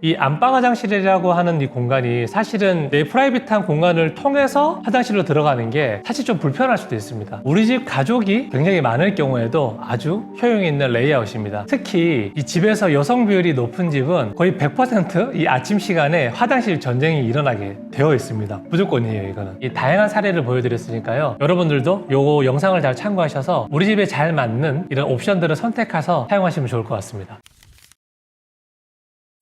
이 안방 화장실이라고 하는 이 공간이 사실은 내 프라이빗한 공간을 통해서 화장실로 들어가는 게 사실 좀 불편할 수도 있습니다. 우리 집 가족이 굉장히 많을 경우에도 아주 효용이 있는 레이아웃입니다. 특히 이 집에서 여성 비율이 높은 집은 거의 100% 이 아침 시간에 화장실 전쟁이 일어나게 되어 있습니다. 무조건이에요, 이거는. 이 다양한 사례를 보여드렸으니까요. 여러분들도 요 영상을 잘 참고하셔서 우리 집에 잘 맞는 이런 옵션들을 선택해서 사용하시면 좋을 것 같습니다.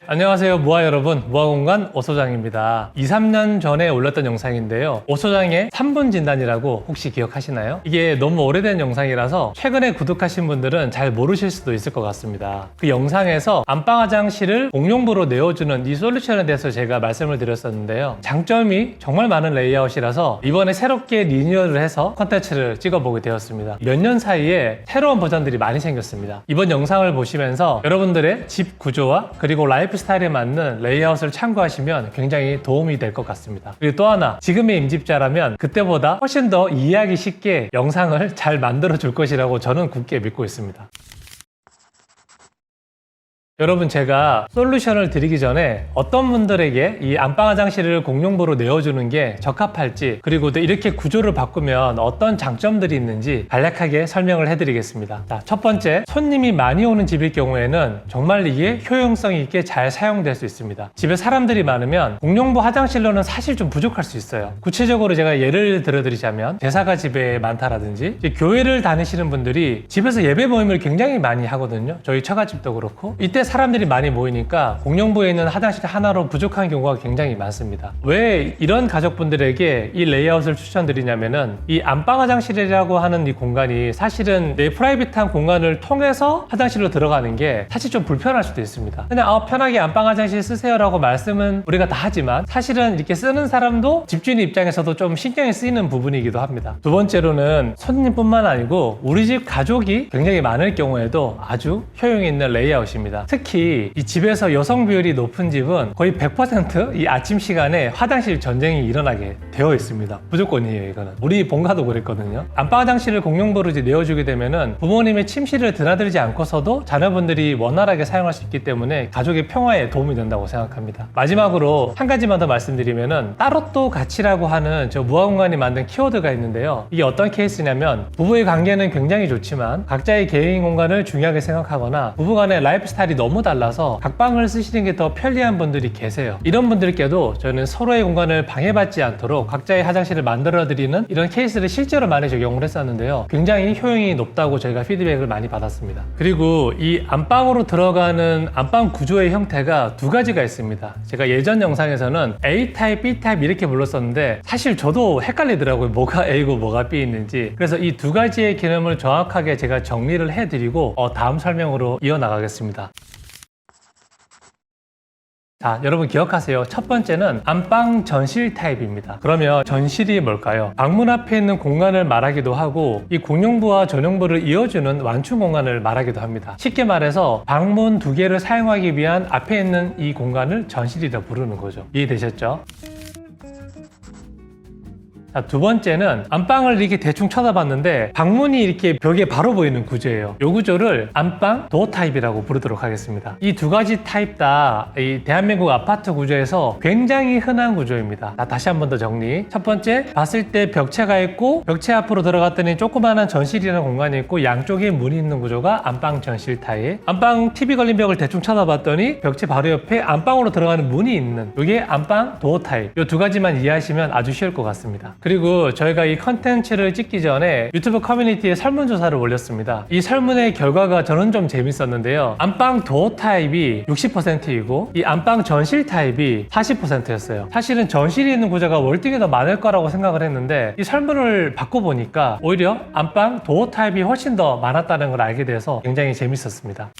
안녕하세요, 무아 여러분. 무아공간 오소장입니다. 2, 3년 전에 올렸던 영상인데요. 오소장의 3분 진단이라고 혹시 기억하시나요? 이게 너무 오래된 영상이라서 최근에 구독하신 분들은 잘 모르실 수도 있을 것 같습니다. 그 영상에서 안방 화장실을 공용부로 내어주는 이 솔루션에 대해서 제가 말씀을 드렸었는데요. 장점이 정말 많은 레이아웃이라서 이번에 새롭게 리뉴얼을 해서 컨텐츠를 찍어보게 되었습니다. 몇 년 사이에 새로운 버전들이 많이 생겼습니다. 이번 영상을 보시면서 여러분들의 집 구조와 그리고 라이프 스타일에 맞는 레이아웃을 참고하시면 굉장히 도움이 될 것 같습니다. 그리고 또 하나, 지금의 임집자라면 그때보다 훨씬 더 이해하기 쉽게 영상을 잘 만들어 줄 것이라고 저는 굳게 믿고 있습니다. 여러분, 제가 솔루션을 드리기 전에 어떤 분들에게 이 안방 화장실을 공용부로 내어주는 게 적합할지, 그리고 또 이렇게 구조를 바꾸면 어떤 장점들이 있는지 간략하게 설명을 해드리겠습니다. 자, 첫 번째, 손님이 많이 오는 집일 경우에는 정말 이게 효용성 있게 잘 사용될 수 있습니다. 집에 사람들이 많으면 공용부 화장실로는 사실 좀 부족할 수 있어요. 구체적으로 제가 예를 들어드리자면 제사가 집에 많다라든지 교회를 다니시는 분들이 집에서 예배 모임을 굉장히 많이 하거든요. 저희 처가집도 그렇고. 이때 사람들이 많이 모이니까 공용부에 있는 화장실 하나로 부족한 경우가 굉장히 많습니다. 왜 이런 가족분들에게 이 레이아웃을 추천드리냐면은 이 안방 화장실이라고 하는 이 공간이 사실은 내 프라이빗한 공간을 통해서 화장실로 들어가는 게 사실 좀 불편할 수도 있습니다. 그냥 편하게 안방 화장실 쓰세요라고 말씀은 우리가 다 하지만 사실은 이렇게 쓰는 사람도 집주인 입장에서도 좀 신경이 쓰이는 부분이기도 합니다. 두 번째로는 손님뿐만 아니고 우리 집 가족이 굉장히 많을 경우에도 아주 효용이 있는 레이아웃입니다. 특히 이 집에서 여성 비율이 높은 집은 거의 100% 이 아침 시간에 화장실 전쟁이 일어나게 되어 있습니다. 무조건이에요, 이거는. 우리 본가도 그랬거든요. 안방 화장실을 공용부로 내어주게 되면은 부모님의 침실을 드나들지 않고서도 자녀분들이 원활하게 사용할 수 있기 때문에 가족의 평화에 도움이 된다고 생각합니다. 마지막으로 한 가지만 더 말씀드리면은 따로 또 가치라고 하는 저 무아공간이 만든 키워드가 있는데요. 이게 어떤 케이스냐면 부부의 관계는 굉장히 좋지만 각자의 개인 공간을 중요하게 생각하거나 부부간의 라이프 스타일이 너무 달라서 각 방을 쓰시는 게 더 편리한 분들이 계세요. 이런 분들께도 저는 서로의 공간을 방해받지 않도록 각자의 화장실을 만들어드리는 이런 케이스를 실제로 많이 적용을 했었는데요. 굉장히 효용이 높다고 저희가 피드백을 많이 받았습니다. 그리고 이 안방으로 들어가는 안방 구조의 형태가 두 가지가 있습니다. 제가 예전 영상에서는 A타입, B타입 이렇게 불렀었는데 사실 저도 헷갈리더라고요. 뭐가 A고 뭐가 B 있는지. 그래서 이 두 가지의 개념을 정확하게 제가 정리를 해드리고 다음 설명으로 이어나가겠습니다. 자, 여러분 기억하세요. 첫 번째는 안방 전실 타입입니다. 그러면 전실이 뭘까요? 방문 앞에 있는 공간을 말하기도 하고 이 공용부와 전용부를 이어주는 완충 공간을 말하기도 합니다. 쉽게 말해서 방문 두 개를 사용하기 위한 앞에 있는 이 공간을 전실이라 부르는 거죠. 이해되셨죠? 자, 두 번째는 안방을 이렇게 대충 쳐다봤는데 방문이 이렇게 벽에 바로 보이는 구조예요. 이 구조를 안방 도어 타입이라고 부르도록 하겠습니다. 이 두 가지 타입 다 이 대한민국 아파트 구조에서 굉장히 흔한 구조입니다. 자, 다시 한 번 더 정리. 첫 번째, 봤을 때 벽체가 있고 벽체 앞으로 들어갔더니 조그마한 전실이라는 공간이 있고 양쪽에 문이 있는 구조가 안방 전실 타입. 안방 TV 걸린 벽을 대충 쳐다봤더니 벽체 바로 옆에 안방으로 들어가는 문이 있는 이게 안방 도어 타입. 이 두 가지만 이해하시면 아주 쉬울 것 같습니다. 그리고 저희가 이 컨텐츠를 찍기 전에 유튜브 커뮤니티에 설문조사를 올렸습니다. 이 설문의 결과가 저는 좀 재밌었는데요. 안방 도어 타입이 60%이고 이 안방 전실 타입이 40%였어요. 사실은 전실이 있는 구조가 월등히 더 많을 거라고 생각을 했는데 이 설문을 바꿔보니까 오히려 안방 도어 타입이 훨씬 더 많았다는 걸 알게 돼서 굉장히 재밌었습니다.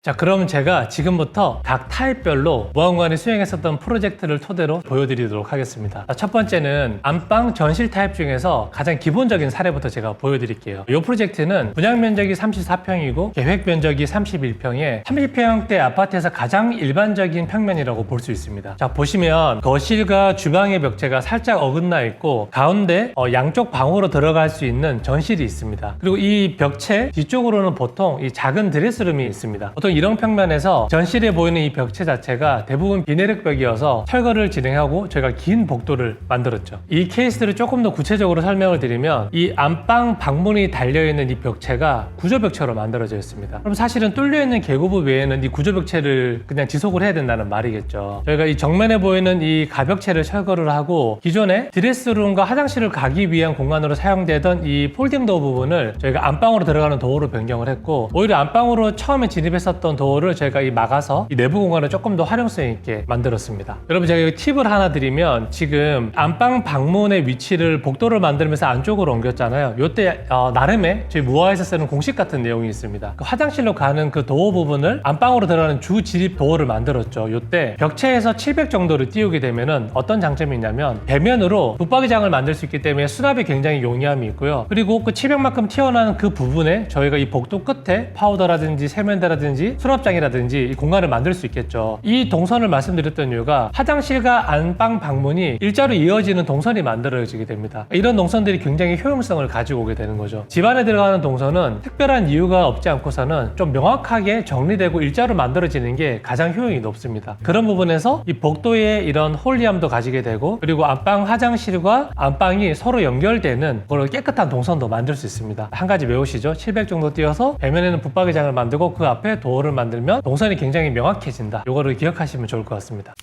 자, 그럼 제가 지금부터 각 타입별로 무아공간이 수행했었던 프로젝트를 토대로 보여드리도록 하겠습니다. 자, 첫 번째는 안방 전실 타입 중에서 가장 기본적인 사례부터 제가 보여드릴게요. 이 프로젝트는 분양 면적이 34평이고 계획 면적이 31평에 30평대 아파트에서 가장 일반적인 평면이라고 볼 수 있습니다. 자, 보시면 거실과 주방의 벽체가 살짝 어긋나 있고 가운데 양쪽 방으로 들어갈 수 있는 전실이 있습니다. 그리고 이 벽체 뒤쪽으로는 보통 이 작은 드레스룸이 있습니다. 보통 이런 평면에서 전실에 보이는 이 벽체 자체가 대부분 비내력 벽이어서 철거를 진행하고 저희가 긴 복도를 만들었죠. 이 케이스들을 조금 더 구체적으로 설명을 드리면 이 안방 방문이 달려있는 이 벽체가 구조벽체로 만들어져 있습니다. 그럼 사실은 뚫려있는 계고부 외에는 이 구조벽체를 그냥 지속을 해야 된다는 말이겠죠. 저희가 이 정면에 보이는 이 가벽체를 철거를 하고 기존에 드레스룸과 화장실을 가기 위한 공간으로 사용되던 이 폴딩 도어 부분을 저희가 안방으로 들어가는 도어로 변경을 했고, 오히려 안방으로 처음에 진입했었던 도어를 저희가 이 막아서 이 내부 공간을 조금 더 활용성 있게 만들었습니다. 여러분, 제가 팁을 하나 드리면, 지금 안방 방문의 위치를 복도를 만들면서 안쪽으로 옮겼잖아요. 이때 나름의 저희 무화에서 쓰는 공식 같은 내용이 있습니다. 그 화장실로 가는 그 도어 부분을 안방으로 들어가는 주 진입 도어를 만들었죠. 이때 벽체에서 700 정도를 띄우게 되면은 어떤 장점이 있냐면, 배면으로 붙박이장을 만들 수 있기 때문에 수납이 굉장히 용이함이 있고요. 그리고 그 700만큼 튀어나온 그 부분에 저희가 이 복도 끝에 파우더라든지 세면대라든지 수납장이라든지 이 공간을 만들 수 있겠죠. 이 동선을 말씀드렸던 이유가 화장실과 안방 방문이 일자로 이어지는 동선이 만들어지게 됩니다. 이런 동선들이 굉장히 효용성을 가지고 오게 되는 거죠. 집안에 들어가는 동선은 특별한 이유가 없지 않고서는 좀 명확하게 정리되고 일자로 만들어지는 게 가장 효용이 높습니다. 그런 부분에서 이 복도에 이런 홀리함도 가지게 되고, 그리고 안방 화장실과 안방이 서로 연결되는 그런 깨끗한 동선도 만들 수 있습니다. 한 가지 외우시죠. 700 정도 띄어서 배면에는 붙박이장을 만들고 그 앞에 도어를 만들면 동선이 굉장히 명확해진다. 이거를 기억하시면 좋을 것 같습니다.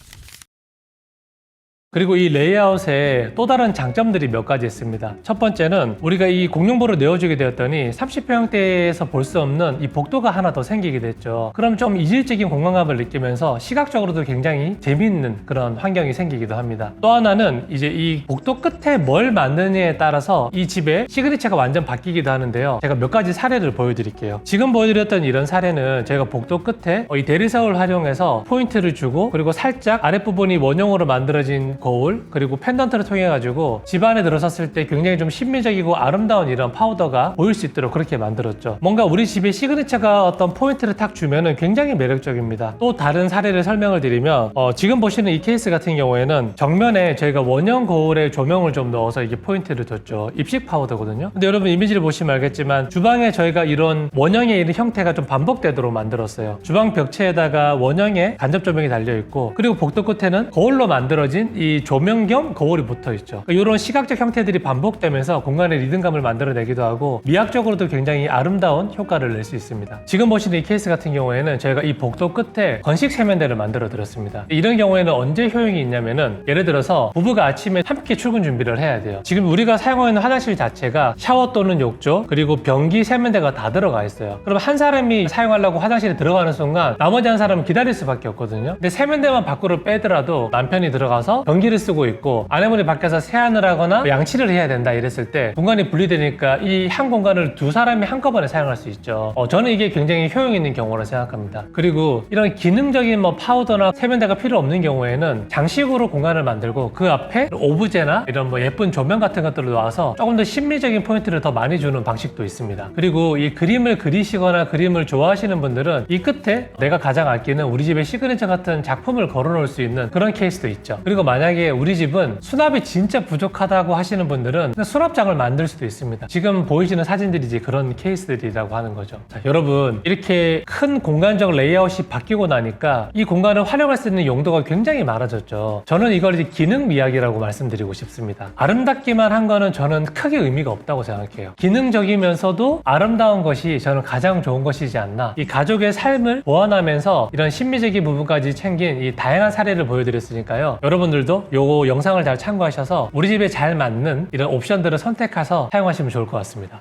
그리고 이 레이아웃에 또 다른 장점들이 몇 가지 있습니다. 첫 번째는 우리가 이 공용부를 내어주게 되었더니 30평대에서 볼 수 없는 이 복도가 하나 더 생기게 됐죠. 그럼 좀 이질적인 공간감을 느끼면서 시각적으로도 굉장히 재미있는 그런 환경이 생기기도 합니다. 또 하나는 이제 이 복도 끝에 뭘 만드느냐에 따라서 이 집의 시그니처가 완전 바뀌기도 하는데요. 제가 몇 가지 사례를 보여드릴게요. 지금 보여드렸던 이런 사례는 제가 복도 끝에 이 대리석을 활용해서 포인트를 주고, 그리고 살짝 아랫부분이 원형으로 만들어진 거울, 그리고 펜던트를 통해 가지고 집 안에 들어섰을 때 굉장히 좀 신비적이고 아름다운 이런 파우더가 보일 수 있도록 그렇게 만들었죠. 뭔가 우리 집의 시그니처가 어떤 포인트를 탁 주면은 굉장히 매력적입니다. 또 다른 사례를 설명을 드리면, 지금 보시는 이 케이스 같은 경우에는 정면에 저희가 원형 거울에 조명을 좀 넣어서 이게 포인트를 줬죠. 입식 파우더거든요. 근데 여러분 이미지를 보시면 알겠지만, 주방에 저희가 이런 원형의 이런 형태가 좀 반복되도록 만들었어요. 주방 벽체에다가 원형의 간접 조명이 달려 있고, 그리고 복도 끝에는 거울로 만들어진 이 조명 겸 거울이 붙어 있죠. 이런 시각적 형태들이 반복되면서 공간의 리듬감을 만들어내기도 하고 미학적으로도 굉장히 아름다운 효과를 낼 수 있습니다. 지금 보시는 이 케이스 같은 경우에는 저희가 이 복도 끝에 건식 세면대를 만들어 드렸습니다. 이런 경우에는 언제 효용이 있냐면은, 예를 들어서 부부가 아침에 함께 출근 준비를 해야 돼요. 지금 우리가 사용하고 있는 화장실 자체가 샤워 또는 욕조, 그리고 변기, 세면대가 다 들어가 있어요. 그럼 한 사람이 사용하려고 화장실에 들어가는 순간 나머지 한 사람은 기다릴 수밖에 없거든요. 근데 세면대만 밖으로 빼더라도 남편이 들어가서 변기를 쓰고 있고 아내분이 밖에서 세안을 하거나 양치를 해야 된다 이랬을 때 공간이 분리되니까 이 한 공간을 두 사람이 한꺼번에 사용할 수 있죠. 저는 이게 굉장히 효용 있는 경우라 생각합니다. 그리고 이런 기능적인 파우더나 세면대가 필요 없는 경우에는 장식으로 공간을 만들고 그 앞에 오브제나 이런 예쁜 조명 같은 것들을 놔서 조금 더 심미적인 포인트를 더 많이 주는 방식도 있습니다. 그리고 이 그림을 그리시거나 그림을 좋아하시는 분들은 이 끝에 내가 가장 아끼는 우리 집의 시그니처 같은 작품을 걸어놓을 수 있는 그런 케이스도 있죠. 그리고 만약에 우리 집은 수납이 진짜 부족하다고 하시는 분들은 수납장을 만들 수도 있습니다. 지금 보이시는 사진들이 이제 그런 케이스들이라고 하는 거죠. 자, 여러분, 이렇게 큰 공간적 레이아웃이 바뀌고 나니까 이 공간을 활용할 수 있는 용도가 굉장히 많아졌죠. 저는 이걸 이제 기능 미학이라고 말씀드리고 싶습니다. 아름답기만 한 거는 저는 크게 의미가 없다고 생각해요. 기능적이면서도 아름다운 것이 저는 가장 좋은 것이지 않나. 이 가족의 삶을 보완하면서 이런 심미적인 부분까지 챙긴 이 다양한 사례를 보여드렸으니까요. 여러분들도 요 영상을 잘 참고하셔서 우리 집에 잘 맞는 이런 옵션들을 선택해서 사용하시면 좋을 것 같습니다.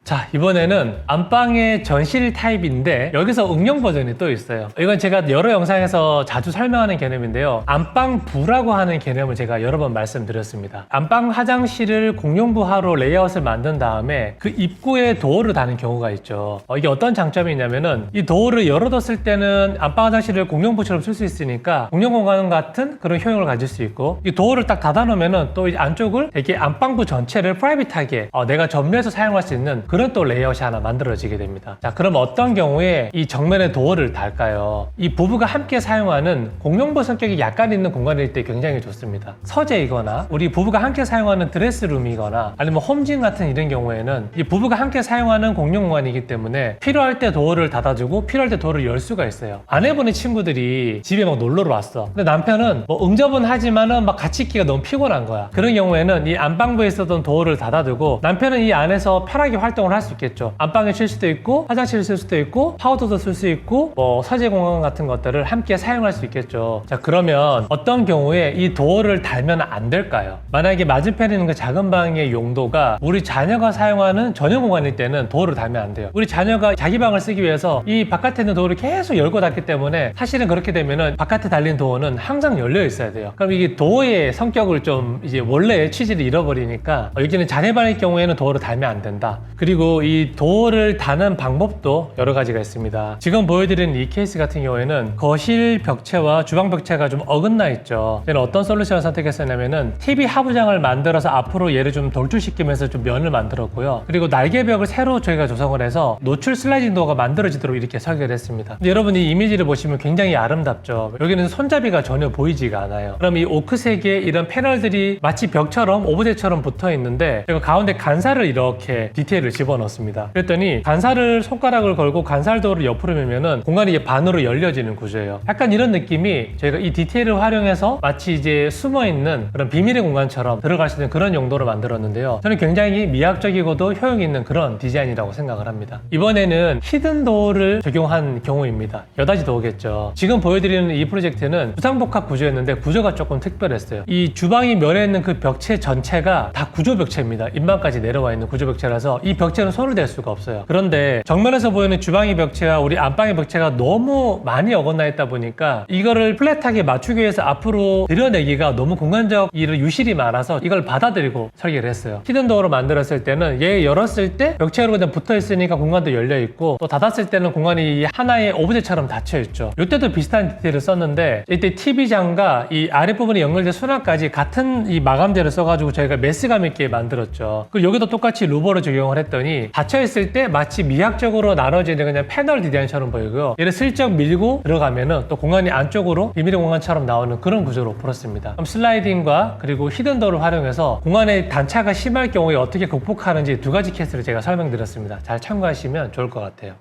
자, 이번에는 안방의 전실 타입인데 여기서 응용 버전이 또 있어요. 이건 제가 여러 영상에서 자주 설명하는 개념인데요. 안방부라고 하는 개념을 제가 여러 번 말씀드렸습니다. 안방 화장실을 공용부화로 레이아웃을 만든 다음에 그 입구에 도어를 다는 경우가 있죠. 이게 어떤 장점이 있냐면은 이 도어를 열어뒀을 때는 안방 화장실을 공용부처럼 쓸 수 있으니까 공용공간 같은 그런 효용을 가질 수 있고, 이 도어를 딱 닫아놓으면은 또 이 안쪽을 되게 안방부 전체를 프라이빗하게 내가 점유해서 사용할 수 있는 그런 그런 또 레이아웃이 하나 만들어지게 됩니다. 자, 그럼 어떤 경우에 이 정면에 도어를 달까요? 이 부부가 함께 사용하는 공용부 성격이 약간 있는 공간일 때 굉장히 좋습니다. 서재이거나 우리 부부가 함께 사용하는 드레스룸이거나 아니면 홈짐 같은 이런 경우에는 이 부부가 함께 사용하는 공용 공간이기 때문에 필요할 때 도어를 닫아주고 필요할 때 도어를 열 수가 있어요. 아내분의 친구들이 집에 막 놀러를 왔어. 근데 남편은 뭐 응접은 하지만은 막 같이 있기가 너무 피곤한 거야. 그런 경우에는 이 안방부에 있었던 도어를 닫아두고 남편은 이 안에서 편하게 활동을 할 수 있겠죠. 안방에 쉴 수도 있고 화장실을 쓸 수도 있고 파우더도 쓸 수 있고 뭐 서재 공간 같은 것들을 함께 사용할 수 있겠죠. 자, 그러면 어떤 경우에 이 도어를 달면 안 될까요? 만약에 맞은편에 있는 그 작은 방의 용도가 우리 자녀가 사용하는 전용 공간일 때는 도어를 달면 안 돼요. 우리 자녀가 자기 방을 쓰기 위해서 이 바깥에 있는 도어를 계속 열고 닫기 때문에 사실은 그렇게 되면은 바깥에 달린 도어는 항상 열려 있어야 돼요. 그럼 이게 도어의 성격을 좀 이제 원래의 취지를 잃어버리니까 여기는 자녀방일 경우에는 도어를 달면 안 된다. 그리고 이 도어를 다는 방법도 여러 가지가 있습니다. 지금 보여드리는 이 케이스 같은 경우에는 거실 벽체와 주방 벽체가 좀 어긋나 있죠. 저는 어떤 솔루션을 선택했었냐면은 TV 하부장을 만들어서 앞으로 얘를 좀 돌출시키면서 좀 면을 만들었고요. 그리고 날개벽을 새로 저희가 조성을 해서 노출 슬라이딩 도어가 만들어지도록 이렇게 설계를 했습니다. 근데 여러분 이 이미지를 보시면 굉장히 아름답죠. 여기는 손잡이가 전혀 보이지가 않아요. 그럼 이 오크색의 이런 패널들이 마치 벽처럼 오브제처럼 붙어 있는데 제가 가운데 간살을 이렇게 디테일을 집어넣습니다. 그랬더니 간살을 손가락을 걸고 간살도어를 옆으로 밀면은 공간이 이게 반으로 열려지는 구조예요. 약간 이런 느낌이 저희가 이 디테일을 활용해서 마치 이제 숨어있는 그런 비밀의 공간처럼 들어갈 수 있는 그런 용도로 만들었는데요. 저는 굉장히 미학적이고도 효용 있는 그런 디자인이라고 생각을 합니다. 이번에는 히든 도어를 적용한 경우입니다. 여닫이 도어겠죠. 지금 보여드리는 이 프로젝트는 주상복합 구조였는데 구조가 조금 특별했어요. 이 주방이 면에 있는 그 벽체 전체가 다 구조 벽체입니다. 인방까지 내려와 있는 구조 벽체라서 이 벽체는 손을 댈 수가 없어요. 그런데 정면에서 보이는 주방의 벽체와 우리 안방의 벽체가 너무 많이 어긋나 있다 보니까 이거를 플랫하게 맞추기 위해서 앞으로 들여내기가 너무 공간적 유실이 많아서 이걸 받아들이고 설계를 했어요. 히든도어로 만들었을 때는 얘 열었을 때 벽체로 그냥 붙어 있으니까 공간도 열려 있고 또 닫았을 때는 공간이 하나의 오브제처럼 닫혀 있죠. 이때도 비슷한 디테일을 썼는데 이때 TV장과 이 아랫부분에 연결된 수납까지 같은 이 마감재를 써가지고 저희가 메스감 있게 만들었죠. 그리고 여기도 똑같이 루버를 적용을 했더니 닫혀있을 때 마치 미학적으로 나눠지는 그냥 패널 디자인처럼 보이고요. 얘를 슬쩍 밀고 들어가면은 또 공간이 안쪽으로 비밀의 공간처럼 나오는 그런 구조로 풀었습니다. 그럼 슬라이딩과 그리고 히든도어를 활용해서 공간의 단차가 심할 경우에 어떻게 극복하는지 두 가지 케이스를 제가 설명드렸습니다. 잘 참고하시면 좋을 것 같아요.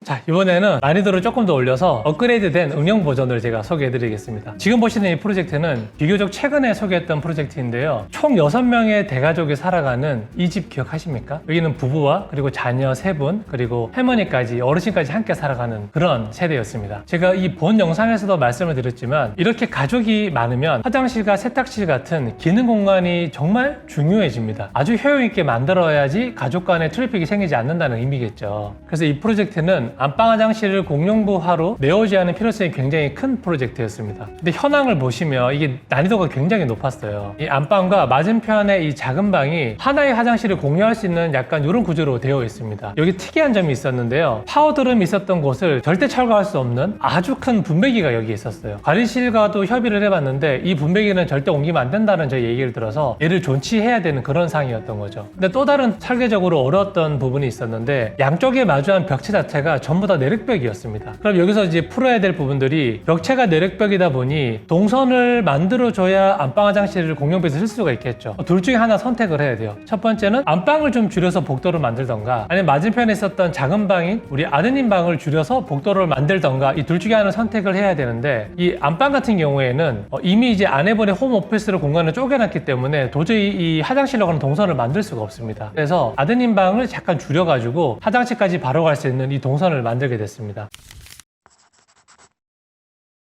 자, 이번에는 난이도를 조금 더 올려서 업그레이드된 응용 버전을 제가 소개해드리겠습니다. 지금 보시는 이 프로젝트는 비교적 최근에 소개했던 프로젝트인데요. 총 6명의 대가족이 살아가는 이 집 기억하십니까? 여기는 부부와 그리고 자녀 3분 그리고 할머니까지 어르신까지 함께 살아가는 그런 세대였습니다. 제가 이 본 영상에서도 말씀을 드렸지만 이렇게 가족이 많으면 화장실과 세탁실 같은 기능 공간이 정말 중요해집니다. 아주 효용 있게 만들어야지 가족 간의 트래픽이 생기지 않는다는 의미겠죠. 그래서 이 프로젝트는 안방 화장실을 공용부화로 내어줘야 하는 필요성이 굉장히 큰 프로젝트였습니다. 근데 현황을 보시면 이게 난이도가 굉장히 높았어요. 이 안방과 맞은편에 이 작은 방이 하나의 화장실을 공유할 수 있는 약간 이런 구조로 되어 있습니다. 여기 특이한 점이 있었는데요. 파우더룸이 있었던 곳을 절대 철거할 수 없는 아주 큰 분배기가 여기 있었어요. 관리실과도 협의를 해봤는데 이 분배기는 절대 옮기면 안 된다는 저희 얘기를 들어서 얘를 존치해야 되는 그런 상황이었던 거죠. 근데 또 다른 설계적으로 어려웠던 부분이 있었는데 양쪽에 마주한 벽체 자체가 전부 다 내력벽이었습니다. 그럼 여기서 이제 풀어야 될 부분들이 벽체가 내력벽이다 보니 동선을 만들어줘야 안방 화장실을 공용부에서 쓸 수가 있겠죠. 둘 중에 하나 선택을 해야 돼요. 첫 번째는 안방을 좀 줄여서 복도를 만들던가 아니면 맞은편에 있었던 작은 방인 우리 아드님 방을 줄여서 복도를 만들던가 이 둘 중에 하나를 선택을 해야 되는데 이 안방 같은 경우에는 이미 이제 아내분의 홈오피스로 공간을 쪼개놨기 때문에 도저히 이 화장실로 가는 동선을 만들 수가 없습니다. 그래서 아드님 방을 잠깐 줄여가지고 화장실까지 바로 갈 수 있는 이 동선을 만들게 됐습니다.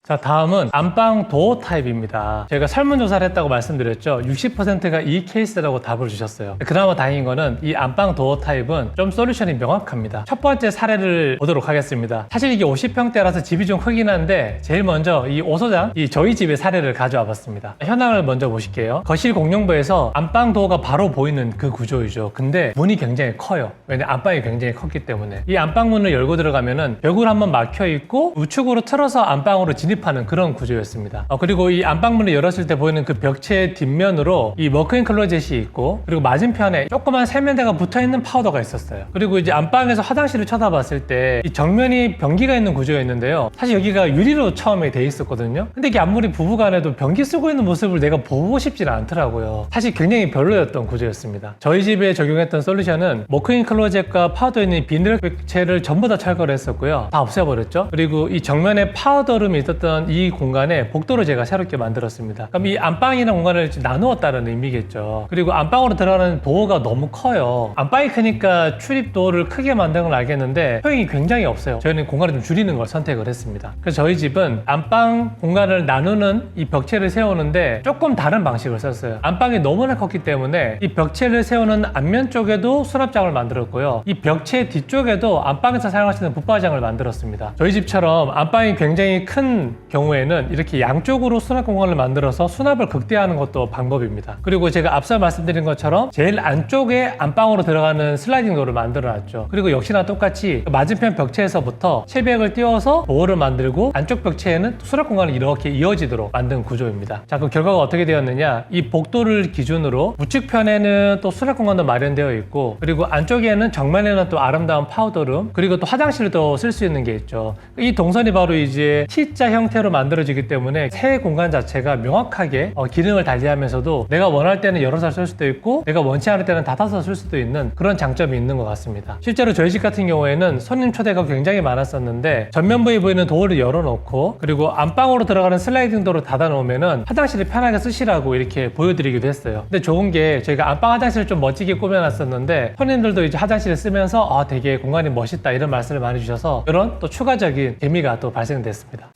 자, 다음은 안방 도어 타입입니다. 제가 설문조사를 했다고 말씀드렸죠. 60%가 이 케이스라고 답을 주셨어요. 그나마 다행인 거는 이 안방 도어 타입은 좀 솔루션이 명확합니다. 첫 번째 사례를 보도록 하겠습니다. 사실 이게 50평대라서 집이 좀 크긴 한데 제일 먼저 이 오소장, 저희 집의 사례를 가져와 봤습니다. 현황을 먼저 보실게요. 거실 공용부에서 안방 도어가 바로 보이는 그 구조이죠. 근데 문이 굉장히 커요. 왜냐면 안방이 굉장히 컸기 때문에. 이 안방 문을 열고 들어가면은 벽으로 한번 막혀 있고 우측으로 틀어서 안방으로 진입 진입하는 그런 구조였습니다. 그리고 이 안방문을 열었을 때 보이는 그 벽체 뒷면으로 이 워크인 클로젯이 있고, 그리고 맞은편에 조그만 세면대가 붙어있는 파우더가 있었어요. 그리고 이제 안방에서 화장실을 쳐다봤을 때 이 정면이 변기가 있는 구조였는데요. 사실 여기가 유리로 처음에 돼 있었거든요. 근데 이게 아무리 부부간에도 변기 쓰고 있는 모습을 내가 보고 싶지는 않더라고요. 사실 굉장히 별로였던 구조였습니다. 저희 집에 적용했던 솔루션은 워크인 클로젯과 파우더 있는 비닐 벽체를 전부 다 철거를 했었고요. 다 없애버렸죠. 그리고 이 정면에 파우더룸이 있었던 이 공간에 복도를 제가 새롭게 만들었습니다. 그럼 이 안방이나 공간을 나누었다는 의미겠죠. 그리고 안방으로 들어가는 도어가 너무 커요. 안방이 크니까 출입 도어를 크게 만든 건 알겠는데 효용이 굉장히 없어요. 저희는 공간을 좀 줄이는 걸 선택을 했습니다. 그래서 저희 집은 안방 공간을 나누는 이 벽체를 세우는데 조금 다른 방식을 썼어요. 안방이 너무나 컸기 때문에 이 벽체를 세우는 앞면 쪽에도 수납장을 만들었고요. 이 벽체 뒤쪽에도 안방에서 사용할 수 있는 붙박이장을 만들었습니다. 저희 집처럼 안방이 굉장히 큰 경우에는 이렇게 양쪽으로 수납 공간을 만들어서 수납을 극대화하는 것도 방법입니다. 그리고 제가 앞서 말씀드린 것처럼 제일 안쪽에 안방으로 들어가는 슬라이딩 도어를 만들어놨죠. 그리고 역시나 똑같이 맞은편 벽체에서부터 실백을 띄워서 도어를 만들고 안쪽 벽체에는 수납 공간이 이렇게 이어지도록 만든 구조입니다. 자, 그럼 결과가 어떻게 되었느냐? 이 복도를 기준으로 우측편에는 또 수납 공간도 마련되어 있고, 그리고 안쪽에는 정면에는 또 아름다운 파우더룸, 그리고 또 화장실도 쓸 수 있는 게 있죠. 이 동선이 바로 이제 T자 형태로 만들어지기 때문에 새 공간 자체가 명확하게 기능을 달리하면서도 내가 원할 때는 열어서 쓸 수도 있고 내가 원치 않을 때는 닫아서 쓸 수도 있는 그런 장점이 있는 것 같습니다. 실제로 저희 집 같은 경우에는 손님 초대가 굉장히 많았었는데 전면부에 보이는 도어를 열어놓고 그리고 안방으로 들어가는 슬라이딩 도어를 닫아놓으면은 화장실을 편하게 쓰시라고 이렇게 보여드리기도 했어요. 근데 좋은 게 저희가 안방 화장실을 좀 멋지게 꾸며놨었는데 손님들도 이제 화장실을 쓰면서 되게 공간이 멋있다 이런 말씀을 많이 주셔서 이런 또 추가적인 재미가 또 발생됐습니다.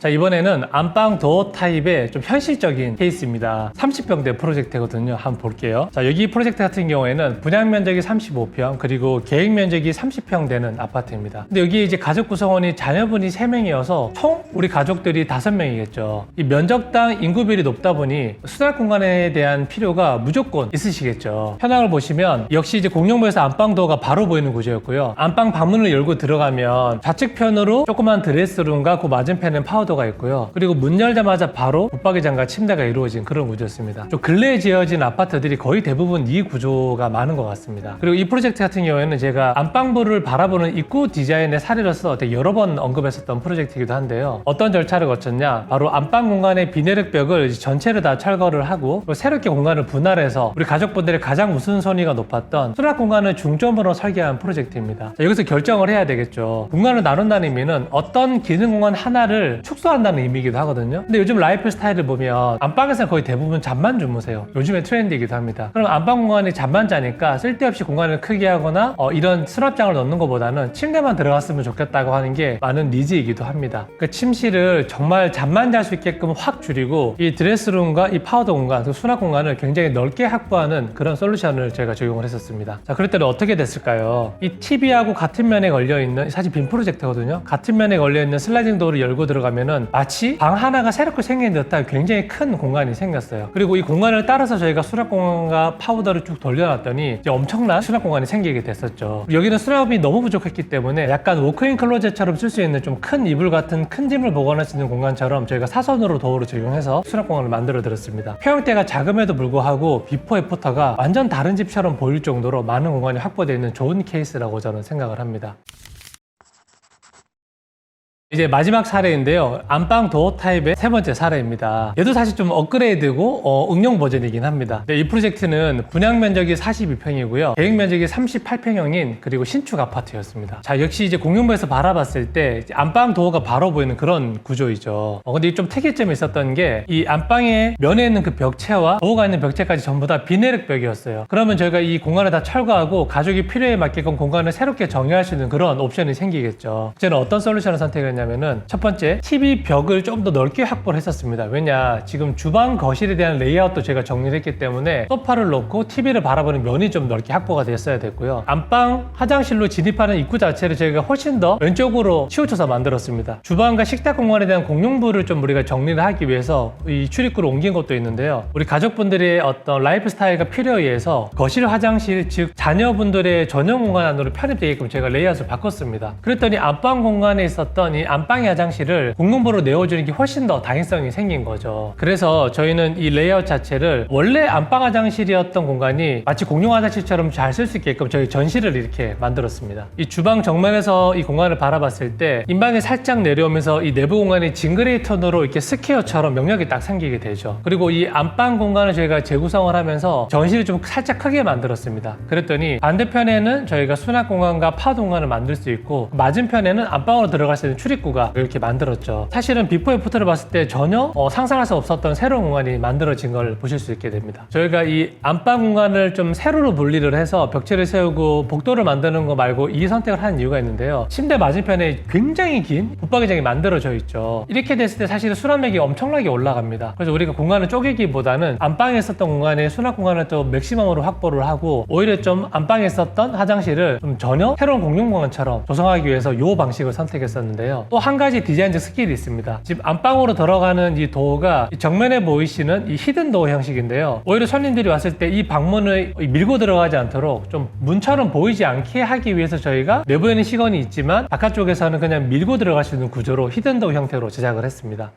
자, 이번에는 안방 도어 타입의 좀 현실적인 케이스입니다. 30평대 프로젝트거든요. 한번 볼게요. 자, 여기 프로젝트 같은 경우에는 분양 면적이 35평, 그리고 계획 면적이 30평 되는 아파트입니다. 근데 여기 이제 가족 구성원이 자녀분이 3명이어서 총 우리 가족들이 5명이겠죠. 이 면적당 인구비율이 높다 보니 수납 공간에 대한 필요가 무조건 있으시겠죠. 현황을 보시면 역시 이제 공용부에서 안방 도어가 바로 보이는 구조였고요. 안방 방문을 열고 들어가면 좌측편으로 조그만 드레스룸과 그 맞은편은 파우더 가 있고요. 그리고 문 열자마자 바로 붙박이장과 침대가 이루어진 그런 구조였습니다. 좀 근래에 지어진 아파트들이 거의 대부분 이 구조가 많은 것 같습니다. 그리고 이 프로젝트 같은 경우에는 제가 안방부를 바라보는 입구 디자인의 사례로서 되게 여러 번 언급했었던 프로젝트이기도 한데요. 어떤 절차를 거쳤냐? 바로 안방 공간의 비내력 벽을 전체를 다 철거를 하고 새롭게 공간을 분할해서 우리 가족분들의 가장 우선순위가 높았던 수납 공간을 중점으로 설계한 프로젝트입니다. 자, 여기서 결정을 해야 되겠죠. 공간을 나눈다는 의미는 어떤 기능 공간 하나를 축소한다는 의미이기도 하거든요. 근데 요즘 라이프 스타일을 보면 안방에서는 거의 대부분 잠만 주무세요. 요즘의 트렌드이기도 합니다. 그럼 안방 공간이 잠만 자니까 쓸데없이 공간을 크게 하거나 이런 수납장을 넣는 것보다는 침대만 들어갔으면 좋겠다고 하는 게 많은 니즈이기도 합니다. 그 침실을 정말 잠만 잘 수 있게끔 확 줄이고 이 드레스룸과 이 파우더 공간, 그 수납 공간을 굉장히 넓게 확보하는 그런 솔루션을 저희가 적용을 했었습니다. 자, 그럴 때는 어떻게 됐을까요? 이 TV하고 같은 면에 걸려있는, 사실 빔 프로젝터거든요. 같은 면에 걸려있는 슬라이딩 도어를 열고 들어가면 마치 방 하나가 새롭게 생긴 듯한 굉장히 큰 공간이 생겼어요. 그리고 이 공간을 따라서 저희가 수납 공간과 파우더를 쭉 돌려놨더니 이제 엄청난 수납 공간이 생기게 됐었죠. 여기는 수납이 너무 부족했기 때문에 약간 워크인 클로젯처럼 쓸 수 있는 좀 큰 이불 같은 큰 짐을 보관할 수 있는 공간처럼 저희가 사선으로 도어를 적용해서 수납 공간을 만들어 드렸습니다. 평형대가 작음에도 불구하고 비포 애프터가 완전 다른 집처럼 보일 정도로 많은 공간이 확보되어 있는 좋은 케이스라고 저는 생각을 합니다. 이제 마지막 사례인데요. 안방 도어 타입의 세 번째 사례입니다. 얘도 사실 좀 업그레이드고 응용 버전이긴 합니다. 이 프로젝트는 분양 면적이 42평이고요. 계획 면적이 38평형인 그리고 신축 아파트였습니다. 자, 역시 이제 공용부에서 바라봤을 때 안방 도어가 바로 보이는 그런 구조이죠. 근데 좀 특이점이 있었던 게 이 안방의 면에 있는 그 벽체와 도어가 있는 벽체까지 전부 다 비내력 벽이었어요. 그러면 저희가 이 공간을 다 철거하고 가족이 필요에 맞게끔 공간을 새롭게 정의할 수 있는 그런 옵션이 생기겠죠. 저는 어떤 솔루션을 선택했냐? 했냐면은 첫 번째, TV 벽을 좀 더 넓게 확보를 했었습니다. 왜냐, 지금 주방 거실에 대한 레이아웃도 제가 정리를 했기 때문에 소파를 놓고 TV를 바라보는 면이 좀 넓게 확보가 됐어야 됐고요. 안방 화장실로 진입하는 입구 자체를 저희가 훨씬 더 왼쪽으로 치우쳐서 만들었습니다. 주방과 식탁 공간에 대한 공용부를 좀 우리가 정리를 하기 위해서 이 출입구를 옮긴 것도 있는데요. 우리 가족분들의 어떤 라이프 스타일과 필요에 의해서 거실 화장실, 즉 자녀분들의 전용 공간 안으로 편입되게끔 제가 레이아웃을 바꿨습니다. 그랬더니 안방 공간에 있었던 이 안방의 화장실을 공용부로 내어주는 게 훨씬 더 다양성이 생긴 거죠. 그래서 저희는 이 레이아웃 자체를 원래 안방 화장실이었던 공간이 마치 공용 화장실처럼 잘 쓸 수 있게끔 저희 전시를 이렇게 만들었습니다. 이 주방 정면에서 이 공간을 바라봤을 때 인방이 살짝 내려오면서 이 내부 공간이 징그레이 톤으로 이렇게 스퀘어처럼 명력이 딱 생기게 되죠. 그리고 이 안방 공간을 저희가 재구성을 하면서 전시를 좀 살짝 크게 만들었습니다. 그랬더니 반대편에는 저희가 수납 공간과 파우더 공간을 만들 수 있고, 맞은편에는 안방으로 들어갈 수 있는 출입구가 이렇게 만들었죠. 사실은 비포 애프터를 봤을 때 전혀 상상할 수 없었던 새로운 공간이 만들어진 걸 보실 수 있게 됩니다. 저희가 이 안방 공간을 좀 세로로 분리를 해서 벽체를 세우고 복도를 만드는 거 말고 이 선택을 한 이유가 있는데요. 침대 맞은편에 굉장히 긴 붙박이장이 만들어져 있죠. 이렇게 됐을 때 사실은 수납력이 엄청나게 올라갑니다. 그래서 우리가 공간을 쪼개기보다는 안방에 있었던 공간에 수납 공간을 좀 맥시멈으로 확보를 하고, 오히려 좀 안방에 있었던 화장실을 좀 전혀 새로운 공용 공간처럼 조성하기 위해서 이 방식을 선택했었는데요. 또 한 가지 디자인적 스킬이 있습니다. 지금 안방으로 들어가는 이 도어가 정면에 보이시는 이 히든 도어 형식인데요. 오히려 손님들이 왔을 때 이 방문을 밀고 들어가지 않도록 좀 문처럼 보이지 않게 하기 위해서 저희가 내부에는 시건이 있지만 바깥쪽에서는 그냥 밀고 들어갈 수 있는 구조로 히든 도어 형태로 제작을 했습니다.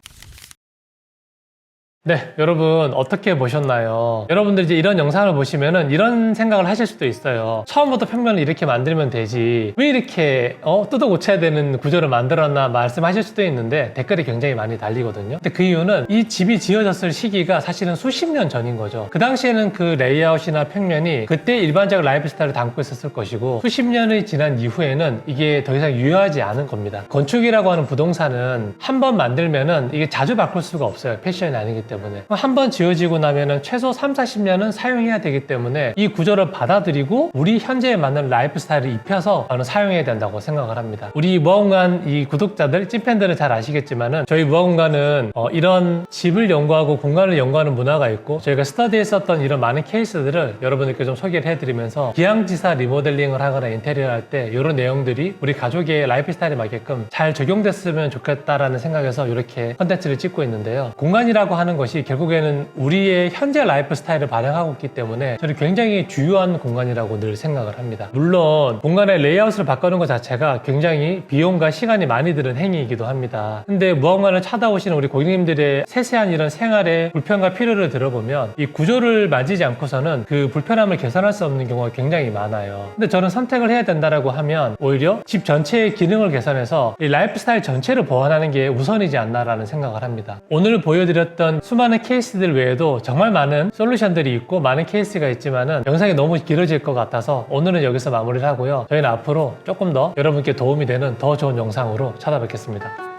네, 여러분 어떻게 보셨나요? 여러분들 이제 이런 영상을 보시면은 이런 생각을 하실 수도 있어요. 처음부터 평면을 이렇게 만들면 되지, 왜 이렇게 뜯어 고쳐야 되는 구조를 만들었나 말씀하실 수도 있는데 댓글이 굉장히 많이 달리거든요. 근데 그 이유는 이 집이 지어졌을 시기가 사실은 수십 년 전인 거죠. 그 당시에는 그 레이아웃이나 평면이 그때 일반적 라이프 스타일을 담고 있었을 것이고, 수십 년이 지난 이후에는 이게 더 이상 유효하지 않은 겁니다. 건축이라고 하는 부동산은 한 번 만들면은 이게 자주 바꿀 수가 없어요. 패션이 아니기 때문에. 한 번 지어지고 나면은 최소 30-40년은 사용해야 되기 때문에 이 구조를 받아들이고 우리 현재에 맞는 라이프 스타일을 입혀서 저는 사용해야 된다고 생각을 합니다. 우리 무화공간 이 구독자들, 찐팬들은 잘 아시겠지만은 저희 무화공간은 이런 집을 연구하고 공간을 연구하는 문화가 있고, 저희가 스터디했었던 이런 많은 케이스들을 여러분들께 좀 소개를 해드리면서 기항지사 리모델링을 하거나 인테리어 할 때 이런 내용들이 우리 가족의 라이프 스타일에 맞게끔 잘 적용됐으면 좋겠다라는 생각에서 이렇게 컨텐츠를 찍고 있는데요. 공간이라고 하는 것이 결국에는 우리의 현재 라이프 스타일을 반영하고 있기 때문에 저는 굉장히 주요한 공간이라고 늘 생각을 합니다. 물론 공간의 레이아웃을 바꾸는 것 자체가 굉장히 비용과 시간이 많이 드는 행위이기도 합니다. 근데 무언가를 찾아오시는 우리 고객님들의 세세한 이런 생활의 불편과 필요를 들어보면 이 구조를 만지지 않고서는 그 불편함을 개선할 수 없는 경우가 굉장히 많아요. 근데 저는 선택을 해야 된다라고 하면 오히려 집 전체의 기능을 개선해서 이 라이프 스타일 전체를 보완하는 게 우선이지 않나라는 생각을 합니다. 오늘 보여드렸던 수많은 케이스들 외에도 정말 많은 솔루션들이 있고 많은 케이스가 있지만은 영상이 너무 길어질 것 같아서 오늘은 여기서 마무리를 하고요. 저희는 앞으로 조금 더 여러분께 도움이 되는 더 좋은 영상으로 찾아뵙겠습니다.